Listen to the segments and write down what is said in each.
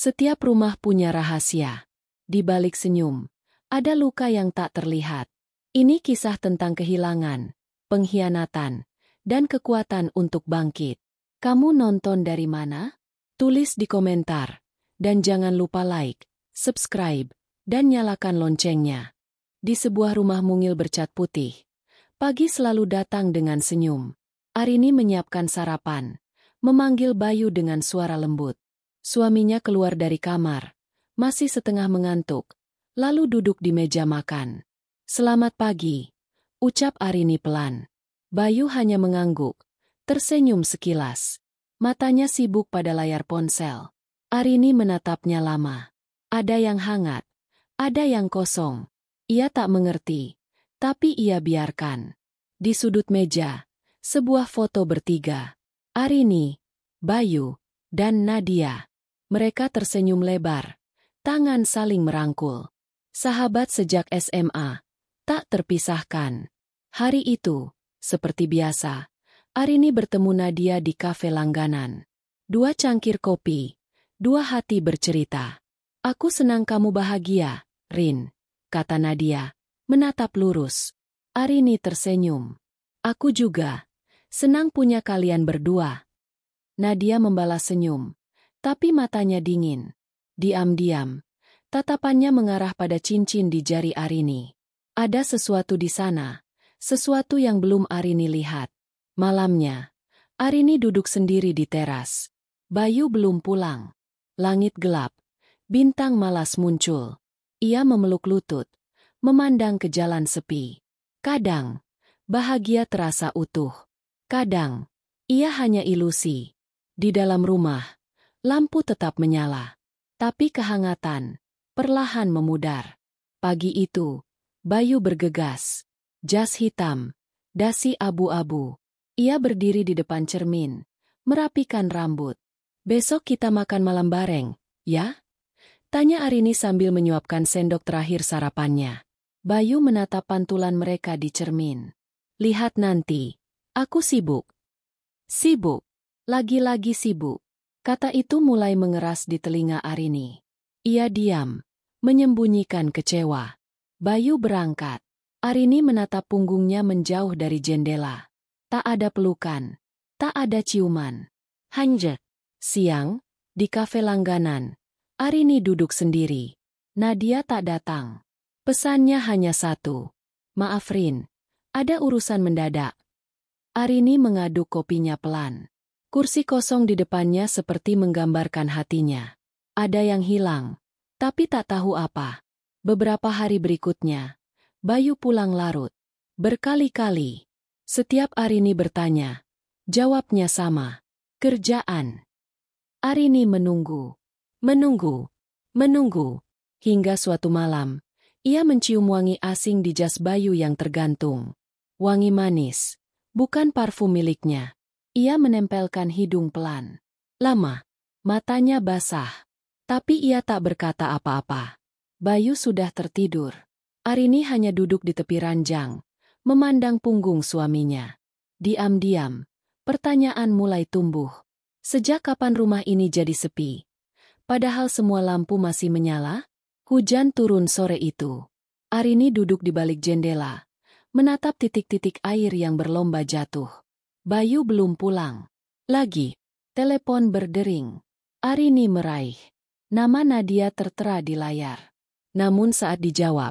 Setiap rumah punya rahasia. Di balik senyum, ada luka yang tak terlihat. Ini kisah tentang kehilangan, pengkhianatan, dan kekuatan untuk bangkit. Kamu nonton dari mana? Tulis di komentar. Dan jangan lupa like, subscribe, dan nyalakan loncengnya. Di sebuah rumah mungil bercat putih, pagi selalu datang dengan senyum. Arini menyiapkan sarapan, memanggil Bayu dengan suara lembut. Suaminya keluar dari kamar, masih setengah mengantuk, lalu duduk di meja makan. "Selamat pagi," ucap Arini pelan. Bayu hanya mengangguk, tersenyum sekilas. Matanya sibuk pada layar ponsel. Arini menatapnya lama. Ada yang hangat, ada yang kosong. Ia tak mengerti, tapi ia biarkan. Di sudut meja, sebuah foto bertiga. Arini, Bayu, dan Nadia. Mereka tersenyum lebar, tangan saling merangkul. Sahabat sejak SMA, tak terpisahkan. Hari itu, seperti biasa, Arini bertemu Nadia di kafe langganan. 2 cangkir kopi, 2 hati bercerita. "Aku senang kamu bahagia, Rin," kata Nadia, menatap lurus. Arini tersenyum. "Aku juga. Senang punya kalian berdua." Nadia membalas senyum, tapi matanya dingin. Diam-diam, tatapannya mengarah pada cincin di jari Arini. Ada sesuatu di sana, sesuatu yang belum Arini lihat. Malamnya, Arini duduk sendiri di teras. Bayu belum pulang. Langit gelap, bintang malas muncul. Ia memeluk lutut, memandang ke jalan sepi. Kadang, bahagia terasa utuh. Kadang, ia hanya ilusi. Di dalam rumah, lampu tetap menyala. Tapi kehangatan perlahan memudar. Pagi itu, Bayu bergegas. Jas hitam, dasi abu-abu. Ia berdiri di depan cermin, merapikan rambut. "Besok kita makan malam bareng, ya?" tanya Arini sambil menyuapkan sendok terakhir sarapannya. Bayu menatap pantulan mereka di cermin. "Lihat nanti, aku sibuk." "Sibuk? Lagi-lagi sibuk?" Kata itu mulai mengeras di telinga Arini. Ia diam, menyembunyikan kecewa. Bayu berangkat. Arini menatap punggungnya menjauh dari jendela. Tak ada pelukan, tak ada ciuman. Hanya siang, di kafe langganan, Arini duduk sendiri. Nadia tak datang. Pesannya hanya satu. "Maaf Rin, ada urusan mendadak." Arini mengaduk kopinya pelan. Kursi kosong di depannya seperti menggambarkan hatinya. Ada yang hilang, tapi tak tahu apa. Beberapa hari berikutnya, Bayu pulang larut. Berkali-kali. Setiap Arini bertanya, jawabnya sama. Kerjaan. Arini menunggu. Menunggu. Menunggu. Hingga suatu malam, ia mencium wangi asing di jas Bayu yang tergantung. Wangi manis. Bukan parfum miliknya. Ia menempelkan hidung pelan. Lama. Matanya basah. Tapi ia tak berkata apa-apa. Bayu sudah tertidur. Arini hanya duduk di tepi ranjang, memandang punggung suaminya. Diam-diam, pertanyaan mulai tumbuh. Sejak kapan rumah ini jadi sepi? Padahal semua lampu masih menyala. Hujan turun sore itu. Arini duduk di balik jendela, menatap titik-titik air yang berlomba jatuh. Bayu belum pulang. Lagi. Telepon berdering. Arini meraih. Nama Nadia tertera di layar. Namun saat dijawab,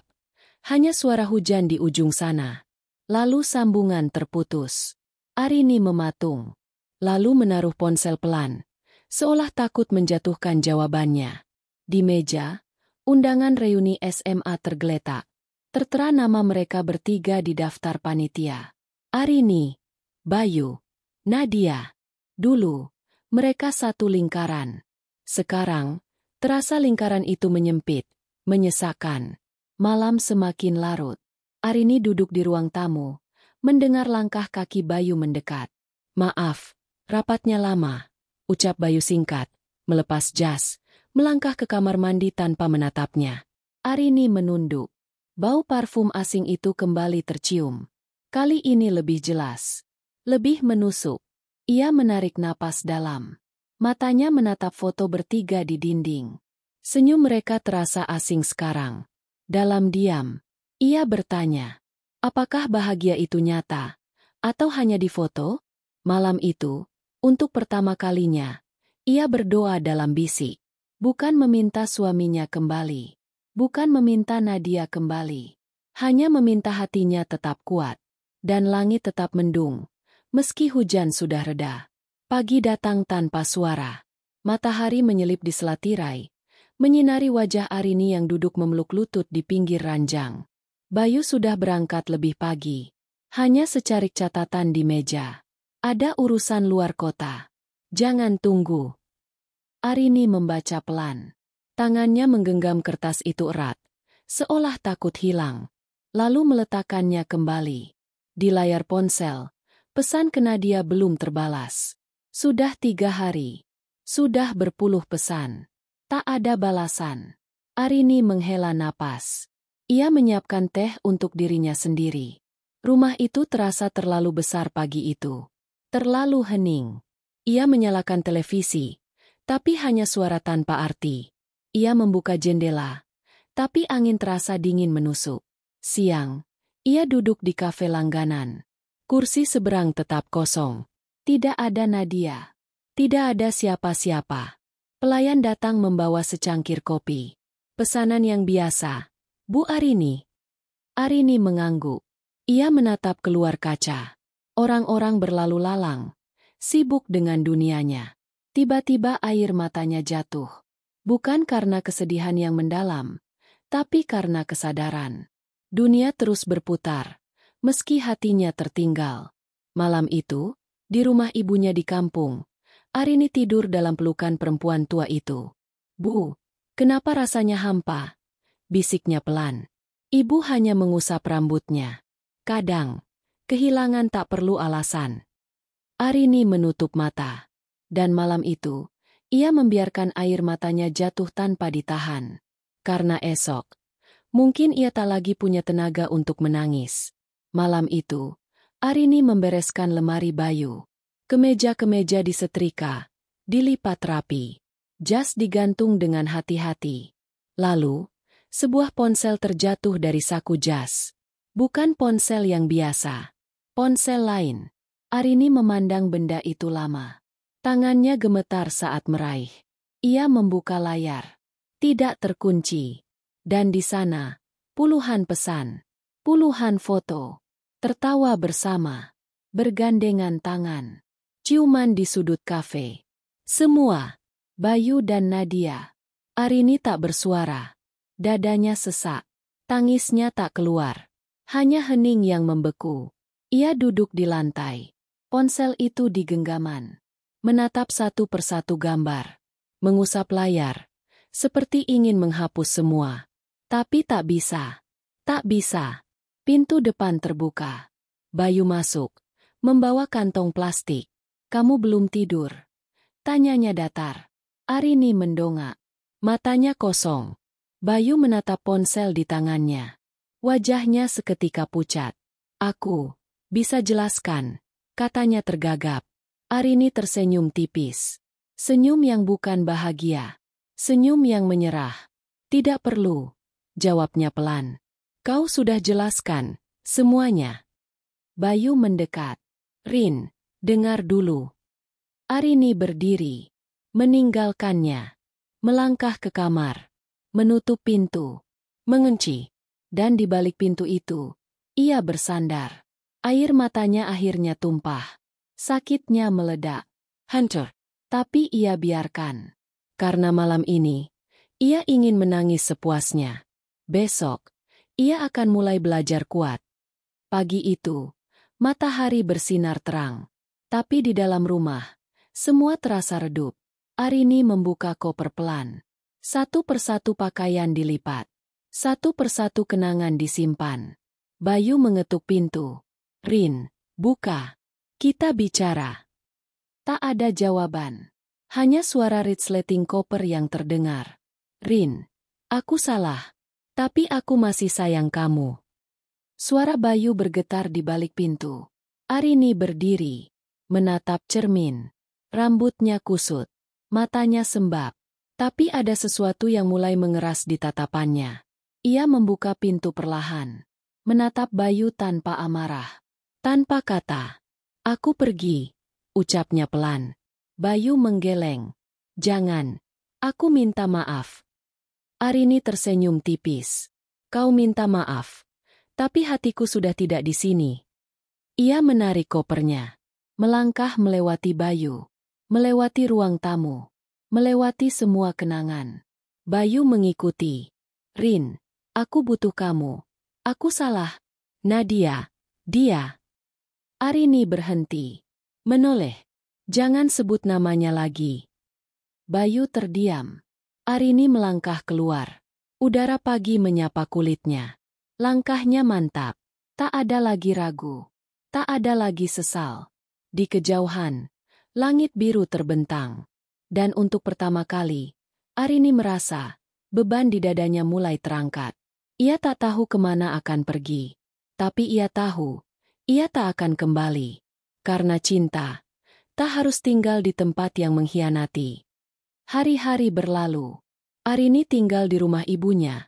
hanya suara hujan di ujung sana. Lalu sambungan terputus. Arini mematung. Lalu menaruh ponsel pelan, seolah takut menjatuhkan jawabannya. Di meja, undangan reuni SMA tergeletak. Tertera nama mereka bertiga di daftar panitia. Arini, Bayu, Nadia. Dulu, mereka satu lingkaran. Sekarang, terasa lingkaran itu menyempit, menyesakkan. Malam semakin larut. Arini duduk di ruang tamu, mendengar langkah kaki Bayu mendekat. "Maaf, rapatnya lama," ucap Bayu singkat, melepas jas, melangkah ke kamar mandi tanpa menatapnya. Arini menunduk. Bau parfum asing itu kembali tercium. Kali ini lebih jelas. Lebih menusuk. Ia menarik napas dalam. Matanya menatap foto bertiga di dinding. Senyum mereka terasa asing sekarang. Dalam diam, ia bertanya, apakah bahagia itu nyata? Atau hanya di foto? Malam itu, untuk pertama kalinya, ia berdoa dalam bisik. Bukan meminta suaminya kembali. Bukan meminta Nadia kembali. Hanya meminta hatinya tetap kuat. Dan langit tetap mendung. Meski hujan sudah reda. Pagi datang tanpa suara. Matahari menyelip di selatirai, menyinari wajah Arini yang duduk memeluk lutut di pinggir ranjang. Bayu sudah berangkat lebih pagi. Hanya secarik catatan di meja. Ada urusan luar kota. Jangan tunggu. Arini membaca pelan. Tangannya menggenggam kertas itu erat, seolah takut hilang. Lalu meletakkannya kembali. Di layar ponsel, pesan ke Nadia belum terbalas. Sudah 3 hari. Sudah berpuluh pesan. Tak ada balasan. Arini menghela napas. Ia menyiapkan teh untuk dirinya sendiri. Rumah itu terasa terlalu besar pagi itu. Terlalu hening. Ia menyalakan televisi, tapi hanya suara tanpa arti. Ia membuka jendela, tapi angin terasa dingin menusuk. Siang, ia duduk di kafe langganan. Kursi seberang tetap kosong. Tidak ada Nadia. Tidak ada siapa-siapa. Pelayan datang membawa secangkir kopi. Pesanan yang biasa. Bu Arini. Arini mengangguk. Ia menatap keluar kaca. Orang-orang berlalu lalang. Sibuk dengan dunianya. Tiba-tiba air matanya jatuh. Bukan karena kesedihan yang mendalam, tapi karena kesadaran. Dunia terus berputar, meski hatinya tertinggal. Malam itu, di rumah ibunya di kampung, Arini tidur dalam pelukan perempuan tua itu. Bu, kenapa rasanya hampa? Bisiknya pelan. Ibu hanya mengusap rambutnya. Kadang, kehilangan tak perlu alasan. Arini menutup mata. Dan malam itu, ia membiarkan air matanya jatuh tanpa ditahan. Karena esok, mungkin ia tak lagi punya tenaga untuk menangis. Malam itu, Arini membereskan lemari Bayu. Kemeja-kemeja disetrika, dilipat rapi. Jas digantung dengan hati-hati. Lalu, sebuah ponsel terjatuh dari saku jas. Bukan ponsel yang biasa. Ponsel lain. Arini memandang benda itu lama. Tangannya gemetar saat meraih. Ia membuka layar. Tidak terkunci. Dan di sana, puluhan pesan. Puluhan foto. Tertawa bersama. Bergandengan tangan. Ciuman di sudut kafe. Semua. Bayu dan Nadia. Arini tak bersuara. Dadanya sesak. Tangisnya tak keluar. Hanya hening yang membeku. Ia duduk di lantai. Ponsel itu di genggaman. Menatap satu persatu gambar. Mengusap layar. Seperti ingin menghapus semua. Tapi tak bisa. Tak bisa. Pintu depan terbuka. Bayu masuk. Membawa kantong plastik. Kamu belum tidur? Tanyanya datar. Arini mendongak. Matanya kosong. Bayu menatap ponsel di tangannya. Wajahnya seketika pucat. Aku bisa jelaskan, katanya tergagap. Arini tersenyum tipis. Senyum yang bukan bahagia. Senyum yang menyerah. Tidak perlu, jawabnya pelan. Kau sudah jelaskan semuanya. Bayu mendekat. Rin, dengar dulu. Arini berdiri. Meninggalkannya. Melangkah ke kamar. Menutup pintu. Mengunci. Dan di balik pintu itu, ia bersandar. Air matanya akhirnya tumpah. Sakitnya meledak. Hancur. Tapi ia biarkan. Karena malam ini, ia ingin menangis sepuasnya. Besok, ia akan mulai belajar kuat. Pagi itu, matahari bersinar terang. Tapi di dalam rumah, semua terasa redup. Arini membuka koper pelan. Satu persatu pakaian dilipat. Satu persatu kenangan disimpan. Bayu mengetuk pintu. Rin, buka. Kita bicara. Tak ada jawaban. Hanya suara resleting koper yang terdengar. Rin, aku salah. Tapi aku masih sayang kamu. Suara Bayu bergetar di balik pintu. Arini berdiri. Menatap cermin. Rambutnya kusut. Matanya sembab. Tapi ada sesuatu yang mulai mengeras di tatapannya. Ia membuka pintu perlahan. Menatap Bayu tanpa amarah. Tanpa kata. "Aku pergi," ucapnya pelan. Bayu menggeleng. "Jangan. Aku minta maaf." Arini tersenyum tipis. "Kau minta maaf. Tapi hatiku sudah tidak di sini." Ia menarik kopernya. Melangkah melewati Bayu. Melewati ruang tamu. Melewati semua kenangan. Bayu mengikuti. "Rin, aku butuh kamu. Aku salah." "Nadia." "Dia." Arini berhenti. Menoleh. "Jangan sebut namanya lagi." Bayu terdiam. Arini melangkah keluar. Udara pagi menyapa kulitnya. Langkahnya mantap. Tak ada lagi ragu. Tak ada lagi sesal. Di kejauhan, langit biru terbentang. Dan untuk pertama kali, Arini merasa beban di dadanya mulai terangkat. Ia tak tahu kemana akan pergi. Tapi ia tahu, ia tak akan kembali. Karena cinta, tak harus tinggal di tempat yang mengkhianati. Hari-hari berlalu. Arini tinggal di rumah ibunya,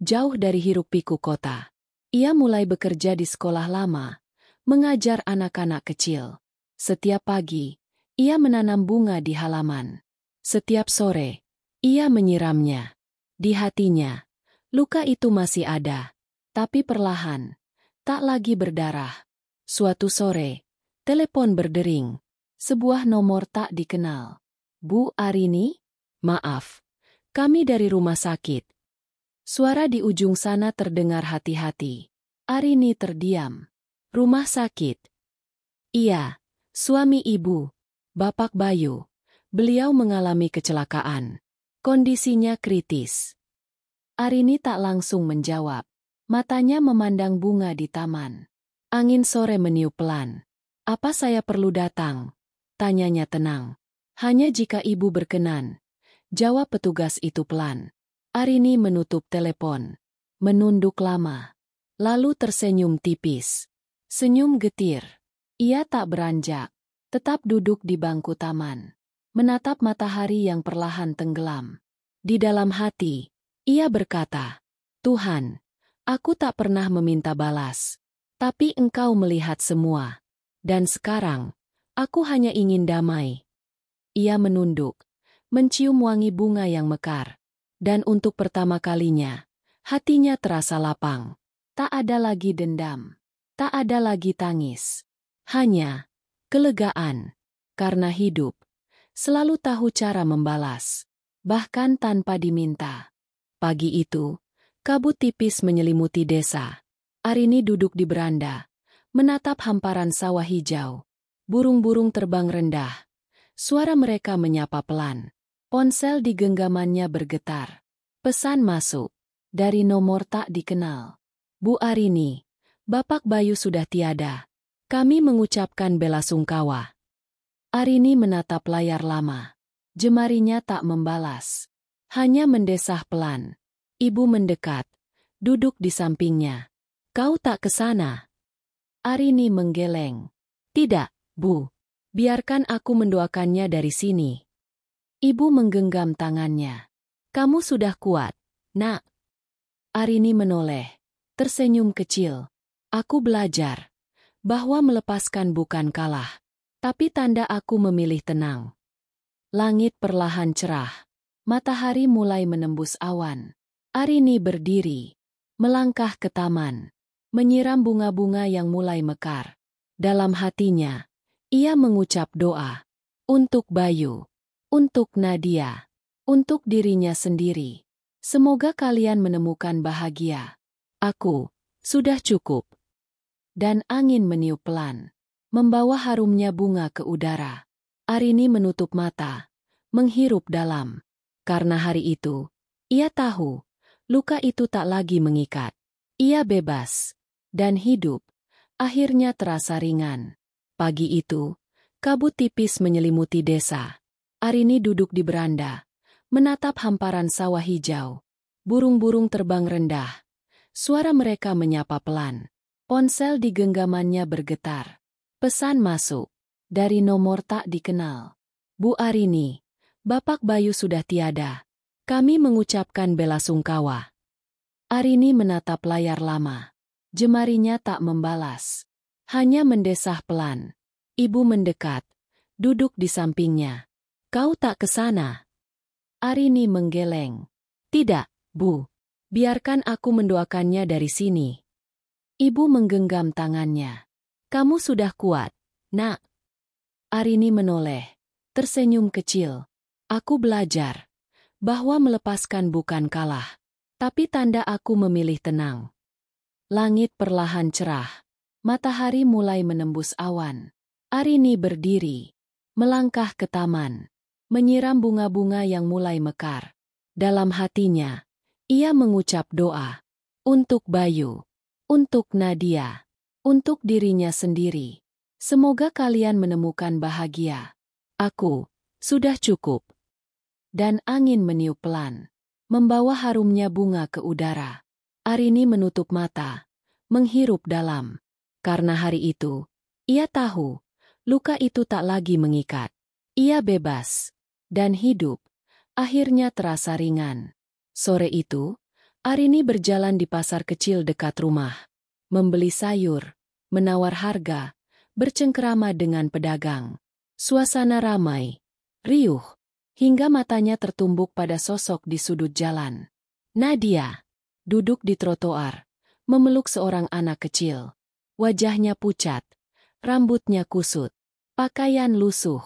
jauh dari hiruk-pikuk kota. Ia mulai bekerja di sekolah lama, mengajar anak-anak kecil. Setiap pagi, ia menanam bunga di halaman. Setiap sore, ia menyiramnya. Di hatinya, luka itu masih ada. Tapi perlahan, tak lagi berdarah. Suatu sore, telepon berdering. Sebuah nomor tak dikenal. "Bu Arini? Maaf, kami dari rumah sakit." Suara di ujung sana terdengar hati-hati. Arini terdiam. "Rumah sakit?" "Iya, suami ibu, Bapak Bayu. Beliau mengalami kecelakaan. Kondisinya kritis." Arini tak langsung menjawab. Matanya memandang bunga di taman. Angin sore meniup pelan. "Apa saya perlu datang?" tanyanya tenang. "Hanya jika ibu berkenan," jawab petugas itu pelan. Arini menutup telepon. Menunduk lama. Lalu tersenyum tipis. Senyum getir. Ia tak beranjak. Tetap duduk di bangku taman. Menatap matahari yang perlahan tenggelam. Di dalam hati, ia berkata, "Tuhan, aku tak pernah meminta balas. Tapi Engkau melihat semua. Dan sekarang, aku hanya ingin damai." Ia menunduk. Mencium wangi bunga yang mekar. Dan untuk pertama kalinya, hatinya terasa lapang. Tak ada lagi dendam. Tak ada lagi tangis. Hanya kelegaan. Karena hidup selalu tahu cara membalas. Bahkan tanpa diminta. Pagi itu, kabut tipis menyelimuti desa. Arini duduk di beranda. Menatap hamparan sawah hijau. Burung-burung terbang rendah. Suara mereka menyapa pelan. Ponsel di genggamannya bergetar. Pesan masuk. Dari nomor tak dikenal. "Bu Arini, Bapak Bayu sudah tiada. Kami mengucapkan bela sungkawa." Arini menatap layar lama. Jemarinya tak membalas. Hanya mendesah pelan. Ibu mendekat. Duduk di sampingnya. "Kau tak ke sana?" Arini menggeleng. "Tidak, Bu. Biarkan aku mendoakannya dari sini." Ibu menggenggam tangannya. "Kamu sudah kuat, Nak." Arini menoleh. Tersenyum kecil. "Aku belajar bahwa melepaskan bukan kalah. Tapi tanda aku memilih tenang." Langit perlahan cerah. Matahari mulai menembus awan. Arini berdiri. Melangkah ke taman. Menyiram bunga-bunga yang mulai mekar. Dalam hatinya, ia mengucap doa. Untuk Bayu. Untuk Nadia. Untuk dirinya sendiri. Semoga kalian menemukan bahagia. Aku sudah cukup. Dan angin meniup pelan. Membawa harumnya bunga ke udara. Arini menutup mata. Menghirup dalam. Karena hari itu, ia tahu, luka itu tak lagi mengikat. Ia bebas. Dan hidup, akhirnya terasa ringan. Pagi itu, kabut tipis menyelimuti desa. Arini duduk di beranda. Menatap hamparan sawah hijau. Burung-burung terbang rendah. Suara mereka menyapa pelan. Ponsel di genggamannya bergetar. Pesan masuk. Dari nomor tak dikenal. "Bu Arini, Bapak Bayu sudah tiada. Kami mengucapkan belasungkawa. Arini menatap layar lama. Jemarinya tak membalas. Hanya mendesah pelan. Ibu mendekat. Duduk di sampingnya. Kau tak ke sana? Arini menggeleng. Tidak, Bu. Biarkan aku mendoakannya dari sini. Ibu menggenggam tangannya. Kamu sudah kuat, Nak. Arini menoleh. Tersenyum kecil. Aku belajar bahwa melepaskan bukan kalah, tapi tanda aku memilih tenang. Langit perlahan cerah. Matahari mulai menembus awan. Arini berdiri, melangkah ke taman, menyiram bunga-bunga yang mulai mekar. Dalam hatinya, ia mengucap doa. Untuk Bayu, untuk Nadia, untuk dirinya sendiri. Semoga kalian menemukan bahagia. Aku sudah cukup. Dan angin meniup pelan, membawa harumnya bunga ke udara. Arini menutup mata, menghirup dalam. Karena hari itu, ia tahu, luka itu tak lagi mengikat. Ia bebas, dan hidup, akhirnya terasa ringan. Sore itu, Arini berjalan di pasar kecil dekat rumah. Membeli sayur, menawar harga, bercengkerama dengan pedagang. Suasana ramai, riuh. Hingga matanya tertumbuk pada sosok di sudut jalan. Nadia duduk di trotoar, memeluk seorang anak kecil. Wajahnya pucat, rambutnya kusut, pakaian lusuh.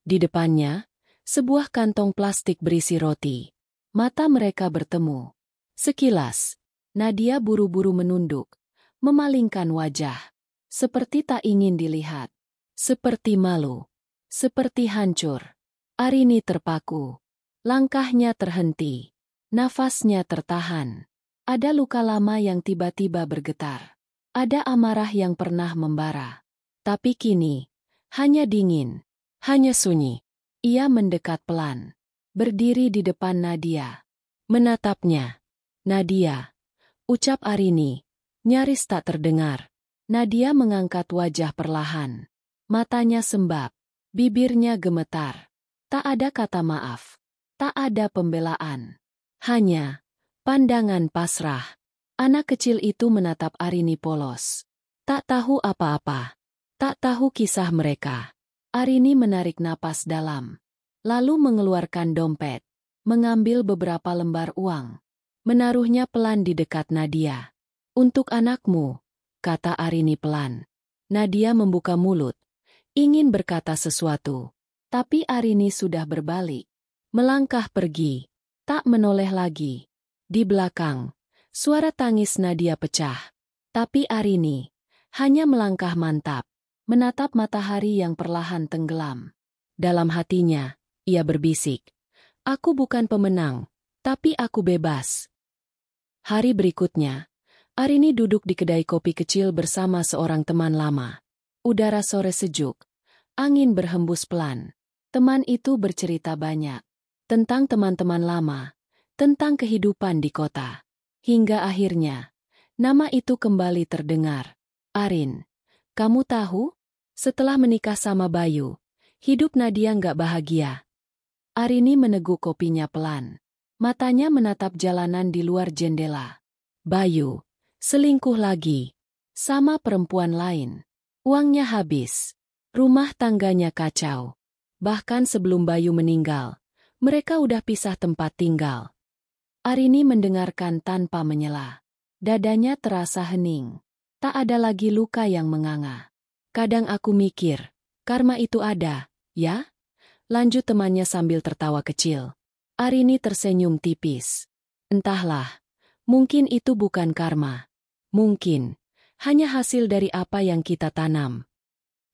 Di depannya, sebuah kantong plastik berisi roti. Mata mereka bertemu. Sekilas, Nadia buru-buru menunduk, memalingkan wajah. Seperti tak ingin dilihat. Seperti malu. Seperti hancur. Arini terpaku. Langkahnya terhenti. Nafasnya tertahan. Ada luka lama yang tiba-tiba bergetar. Ada amarah yang pernah membara. Tapi kini, hanya dingin. Hanya sunyi. Ia mendekat pelan. Berdiri di depan Nadia. Menatapnya. Nadia. Ucap Arini. Nyaris tak terdengar. Nadia mengangkat wajah perlahan. Matanya sembab. Bibirnya gemetar. Tak ada kata maaf. Tak ada pembelaan. Hanya pandangan pasrah. Anak kecil itu menatap Arini polos. Tak tahu apa-apa. Tak tahu kisah mereka. Arini menarik napas dalam. Lalu mengeluarkan dompet. Mengambil beberapa lembar uang. Menaruhnya pelan di dekat Nadia. Untuk anakmu, kata Arini pelan. Nadia membuka mulut. Ingin berkata sesuatu. Tapi Arini sudah berbalik. Melangkah pergi. Tak menoleh lagi. Di belakang, suara tangis Nadia pecah. Tapi Arini hanya melangkah mantap. Menatap matahari yang perlahan tenggelam. Dalam hatinya, ia berbisik. Aku bukan pemenang, tapi aku bebas. Hari berikutnya, Arini duduk di kedai kopi kecil bersama seorang teman lama. Udara sore sejuk. Angin berhembus pelan. Teman itu bercerita banyak tentang teman-teman lama, tentang kehidupan di kota. Hingga akhirnya, nama itu kembali terdengar. Arin, kamu tahu? Setelah menikah sama Bayu, hidup Nadia nggak bahagia. Arini meneguk kopinya pelan. Matanya menatap jalanan di luar jendela. Bayu, selingkuh lagi. Sama perempuan lain. Uangnya habis. Rumah tangganya kacau. Bahkan sebelum Bayu meninggal, mereka udah pisah tempat tinggal. Arini mendengarkan tanpa menyela. Dadanya terasa hening. Tak ada lagi luka yang menganga. Kadang aku mikir, karma itu ada, ya? Lanjut temannya sambil tertawa kecil. Arini tersenyum tipis. Entahlah, mungkin itu bukan karma. Mungkin hanya hasil dari apa yang kita tanam.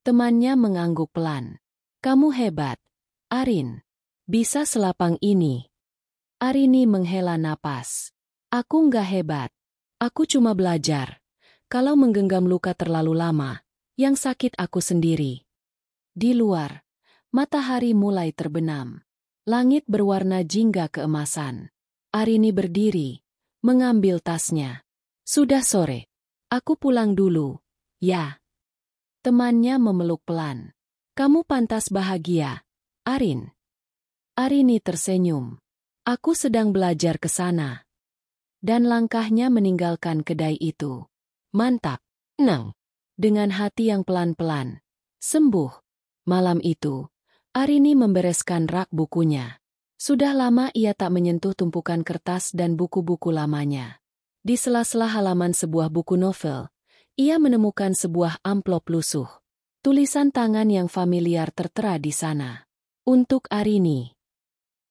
Temannya mengangguk pelan. Kamu hebat, Arin. Bisa selapang ini. Arini menghela napas. Aku nggak hebat. Aku cuma belajar. Kalau menggenggam luka terlalu lama, yang sakit aku sendiri. Di luar, matahari mulai terbenam. Langit berwarna jingga keemasan. Arini berdiri, mengambil tasnya. Sudah sore. Aku pulang dulu, ya. Temannya memeluk pelan. Kamu pantas bahagia, Arin. Arini tersenyum. Aku sedang belajar ke sana. Dan langkahnya meninggalkan kedai itu. Mantap. Nang. Dengan hati yang pelan-pelan. Sembuh. Malam itu, Arini membereskan rak bukunya. Sudah lama ia tak menyentuh tumpukan kertas dan buku-buku lamanya. Di sela-sela halaman sebuah buku novel, ia menemukan sebuah amplop lusuh. Tulisan tangan yang familiar tertera di sana. Untuk Arini.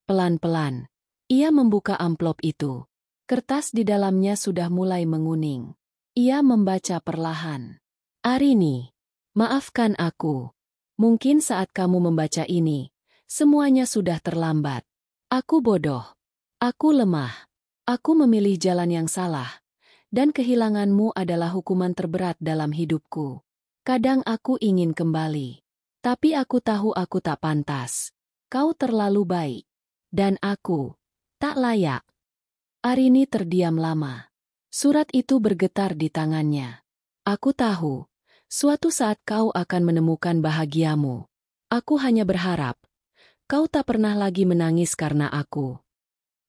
Pelan-pelan, ia membuka amplop itu. Kertas di dalamnya sudah mulai menguning. Ia membaca perlahan. Arini, maafkan aku. Mungkin saat kamu membaca ini, semuanya sudah terlambat. Aku bodoh. Aku lemah. Aku memilih jalan yang salah. Dan kehilanganmu adalah hukuman terberat dalam hidupku. Kadang aku ingin kembali. Tapi aku tahu aku tak pantas. Kau terlalu baik. Dan aku tak layak. Arini terdiam lama. Surat itu bergetar di tangannya. Aku tahu, suatu saat kau akan menemukan bahagiamu. Aku hanya berharap, kau tak pernah lagi menangis karena aku.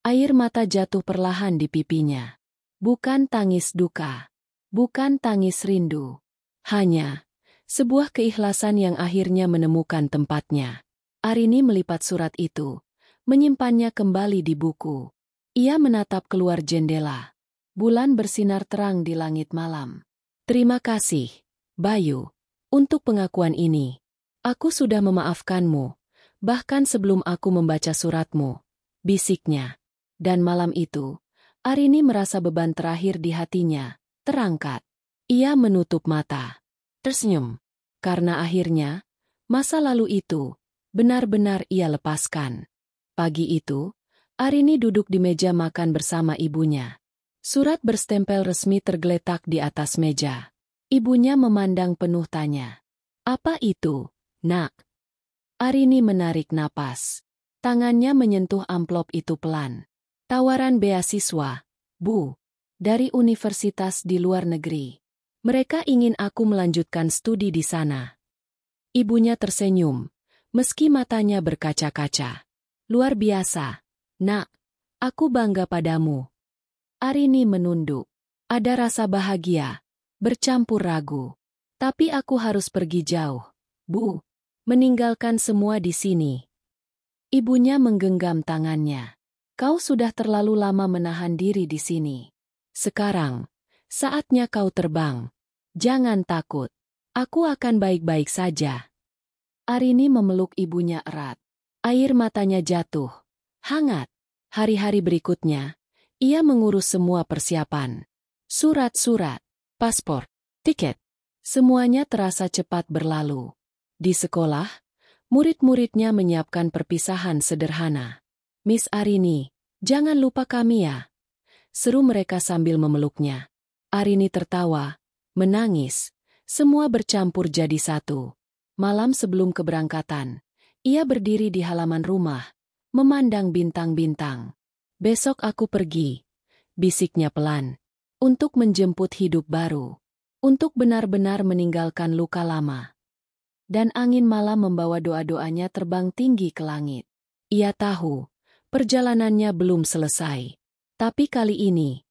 Air mata jatuh perlahan di pipinya. Bukan tangis duka. Bukan tangis rindu. Hanya sebuah keikhlasan yang akhirnya menemukan tempatnya. Arini melipat surat itu, menyimpannya kembali di buku. Ia menatap keluar jendela. Bulan bersinar terang di langit malam. Terima kasih, Bayu, untuk pengakuan ini. Aku sudah memaafkanmu, bahkan sebelum aku membaca suratmu, bisiknya. Dan malam itu, Arini merasa beban terakhir di hatinya terangkat. Ia menutup mata, tersenyum, karena akhirnya, masa lalu itu benar-benar ia lepaskan. Pagi itu, Arini duduk di meja makan bersama ibunya. Surat berstempel resmi tergeletak di atas meja. Ibunya memandang penuh tanya. Apa itu, Nak? Arini menarik napas. Tangannya menyentuh amplop itu pelan. Tawaran beasiswa, Bu, dari universitas di luar negeri. Mereka ingin aku melanjutkan studi di sana. Ibunya tersenyum, meski matanya berkaca-kaca. Luar biasa, Nak. Aku bangga padamu. Arini menunduk. Ada rasa bahagia, bercampur ragu. Tapi aku harus pergi jauh, Bu. Meninggalkan semua di sini. Ibunya menggenggam tangannya. Kau sudah terlalu lama menahan diri di sini. Sekarang, saatnya kau terbang. Jangan takut. Aku akan baik-baik saja. Arini memeluk ibunya erat. Air matanya jatuh. Hangat. Hari-hari berikutnya, ia mengurus semua persiapan. Surat-surat, paspor, tiket. Semuanya terasa cepat berlalu. Di sekolah, murid-muridnya menyiapkan perpisahan sederhana. Miss Arini, jangan lupa kami ya. Seru mereka sambil memeluknya. Arini tertawa, menangis. Semua bercampur jadi satu. Malam sebelum keberangkatan, ia berdiri di halaman rumah, memandang bintang-bintang. Besok aku pergi, bisiknya pelan, untuk menjemput hidup baru, untuk benar-benar meninggalkan luka lama. Dan angin malam membawa doa-doanya terbang tinggi ke langit. Ia tahu, perjalanannya belum selesai. Tapi kali ini,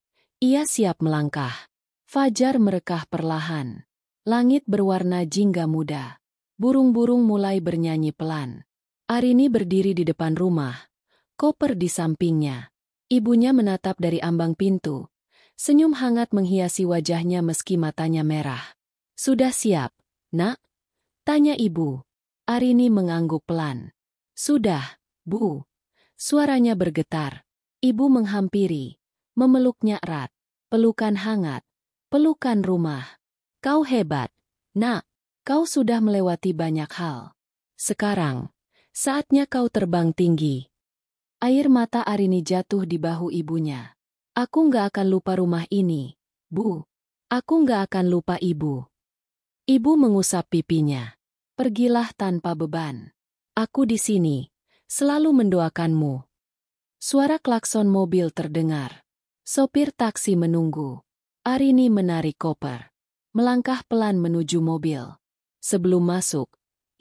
ia siap melangkah. Fajar merekah perlahan. Langit berwarna jingga muda. Burung-burung mulai bernyanyi pelan. Arini berdiri di depan rumah, koper di sampingnya. Ibunya menatap dari ambang pintu. Senyum hangat menghiasi wajahnya meski matanya merah. Sudah siap, Nak? Tanya ibu. Arini mengangguk pelan. Sudah, Bu. Suaranya bergetar. Ibu menghampiri, memeluknya erat. Pelukan hangat, pelukan rumah. Kau hebat, Nak. Kau sudah melewati banyak hal. Sekarang, saatnya kau terbang tinggi. Air mata Arini jatuh di bahu ibunya. Aku nggak akan lupa rumah ini, Bu. Aku nggak akan lupa ibu. Ibu mengusap pipinya. Pergilah tanpa beban. Aku di sini, selalu mendoakanmu. Suara klakson mobil terdengar. Sopir taksi menunggu. Arini menarik koper. Melangkah pelan menuju mobil. Sebelum masuk,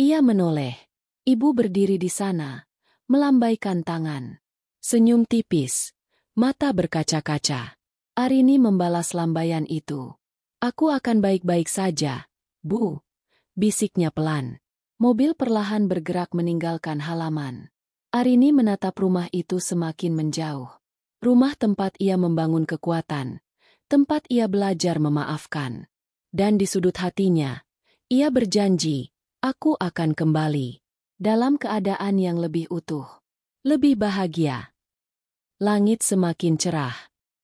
ia menoleh. Ibu berdiri di sana, melambaikan tangan. Senyum tipis, mata berkaca-kaca. Arini membalas lambaian itu. Aku akan baik-baik saja, Bu, bisiknya pelan. Mobil perlahan bergerak meninggalkan halaman. Arini menatap rumah itu semakin menjauh. Rumah tempat ia membangun kekuatan, tempat ia belajar memaafkan. Dan di sudut hatinya, ia berjanji, aku akan kembali. Dalam keadaan yang lebih utuh. Lebih bahagia. Langit semakin cerah.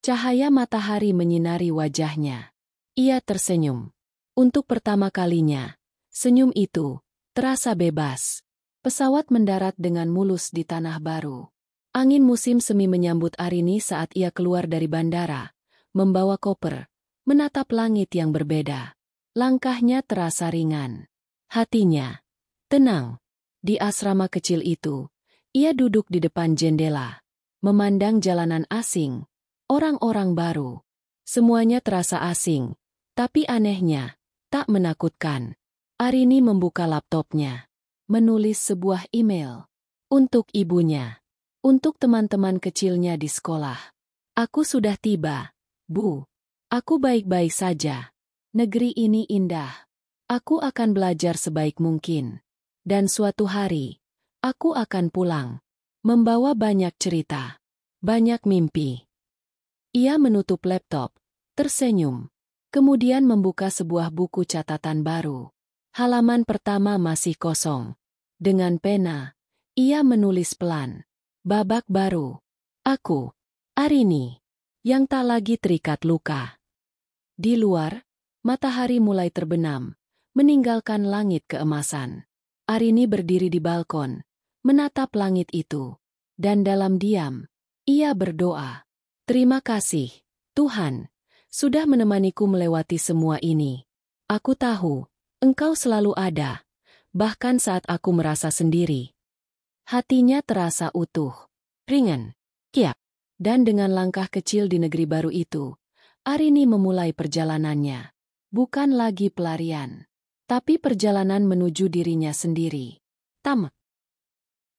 Cahaya matahari menyinari wajahnya. Ia tersenyum. Untuk pertama kalinya, senyum itu terasa bebas. Pesawat mendarat dengan mulus di tanah baru. Angin musim semi menyambut Arini saat ia keluar dari bandara, membawa koper, menatap langit yang berbeda. Langkahnya terasa ringan. Hatinya tenang. Di asrama kecil itu, ia duduk di depan jendela, memandang jalanan asing, orang-orang baru. Semuanya terasa asing, tapi anehnya, tak menakutkan. Arini membuka laptopnya, menulis sebuah email. Untuk ibunya, untuk teman-teman kecilnya di sekolah. Aku sudah tiba, Bu. Aku baik-baik saja. Negeri ini indah. Aku akan belajar sebaik mungkin. Dan suatu hari, aku akan pulang, membawa banyak cerita, banyak mimpi. Ia menutup laptop, tersenyum, kemudian membuka sebuah buku catatan baru. Halaman pertama masih kosong. Dengan pena, ia menulis pelan. Babak baru. Aku, Arini, yang tak lagi terikat luka. Di luar, matahari mulai terbenam, meninggalkan langit keemasan. Arini berdiri di balkon, menatap langit itu. Dan dalam diam, ia berdoa. Terima kasih, Tuhan, sudah menemaniku melewati semua ini. Aku tahu, Engkau selalu ada, bahkan saat aku merasa sendiri. Hatinya terasa utuh, ringan, kiap. Dan dengan langkah kecil di negeri baru itu, Arini memulai perjalanannya. Bukan lagi pelarian, tapi perjalanan menuju dirinya sendiri. Tamat.